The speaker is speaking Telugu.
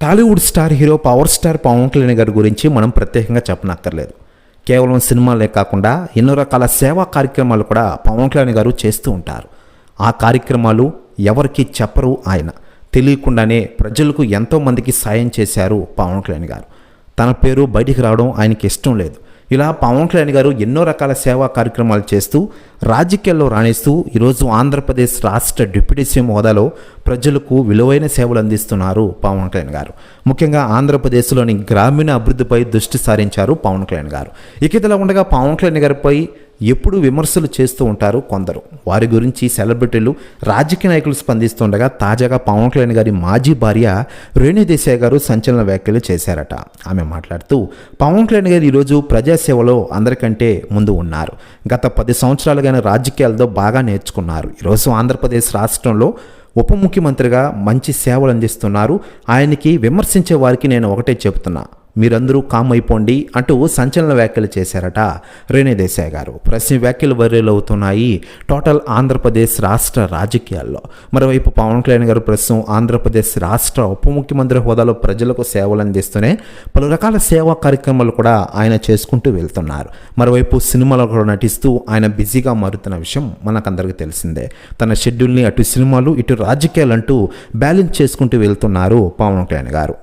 Tollywood star hero power star Pawan Kalyan గారి గురించి మనం ప్రత్యేకంగా చెప్పనక్కర్లేదు. కేవలం సినిమాలే కాకుండా ఎన్నో రకాల సేవా కార్యక్రమాలు కూడా పవన్ కళ్యాణ్ గారు చేస్తూ ఉంటారు. ఆ కార్యక్రమాలు ఎవరికి చెప్పరు. ఆయన తెలియకుండానే ప్రజలకు ఎంతోమందికి సాయం చేశారు పవన్ కళ్యాణ్ గారు. తన పేరు బయటికి రావడం ఆయనకి ఇష్టం లేదు. ఇలా పవన్ కళ్యాణ్ గారు ఎన్నో రకాల సేవా కార్యక్రమాలు చేస్తూ రాజకీయాల్లో రాణిస్తూ ఈరోజు ఆంధ్రప్రదేశ్ రాష్ట్ర డిప్యూటీ సీఎం హోదాలో ప్రజలకు విలువైన సేవలు అందిస్తున్నారు పవన్ కళ్యాణ్ గారు. ముఖ్యంగా ఆంధ్రప్రదేశ్లోని గ్రామీణ అభివృద్ధిపై దృష్టి సారించారు పవన్ కళ్యాణ్ గారు. ఇక ఇదిలా ఉండగా పవన్ కళ్యాణ్ గారిపై ఎప్పుడు విమర్శలు చేస్తూ ఉంటారు కొందరు. వారి గురించి సెలబ్రిటీలు, రాజకీయ నాయకులు స్పందిస్తుండగా తాజాగా పవన్ కళ్యాణ్ గారి మాజీ భార్య రేణు దేశాయ్ గారు సంచలన వ్యాఖ్యలు చేశారట. ఆమె మాట్లాడుతూ పవన్ కళ్యాణ్ గారు ఈరోజు ప్రజాసేవలో అందరికంటే ముందు ఉన్నారు. గత 10 సంవత్సరాలుగా రాజకీయాలతో బాగా నేర్చుకున్నారు. ఈరోజు ఆంధ్రప్రదేశ్ రాష్ట్రంలో ఉప ముఖ్యమంత్రిగా మంచి సేవలు అందిస్తున్నారు. ఆయనకి విమర్శించే వారికి నేను ఒకటే చెబుతున్నా, మీరందరూ కామ్ అయిపోండి అంటూ సంచలన వ్యాఖ్యలు చేశారట రేణు దేశాయ్ గారు. ప్రశ్న వ్యాఖ్యలు వైరల్ అవుతున్నాయి టోటల్ ఆంధ్రప్రదేశ్ రాష్ట్ర రాజకీయాల్లో. మరోవైపు పవన్ కళ్యాణ్ గారు ప్రస్తుతం ఆంధ్రప్రదేశ్ రాష్ట్ర ఉప ముఖ్యమంత్రి హోదాలో ప్రజలకు సేవలు అందిస్తూనే పలు రకాల సేవా కార్యక్రమాలు కూడా ఆయన చేసుకుంటూ వెళ్తున్నారు. మరోవైపు సినిమాలో కూడా నటిస్తూ ఆయన బిజీగా మారుతున్న విషయం మనకందరికీ తెలిసిందే. తన షెడ్యూల్ని అటు సినిమాలు ఇటు రాజకీయాలు అంటూ బ్యాలెన్స్ చేసుకుంటూ వెళ్తున్నారు పవన్ కళ్యాణ్ గారు.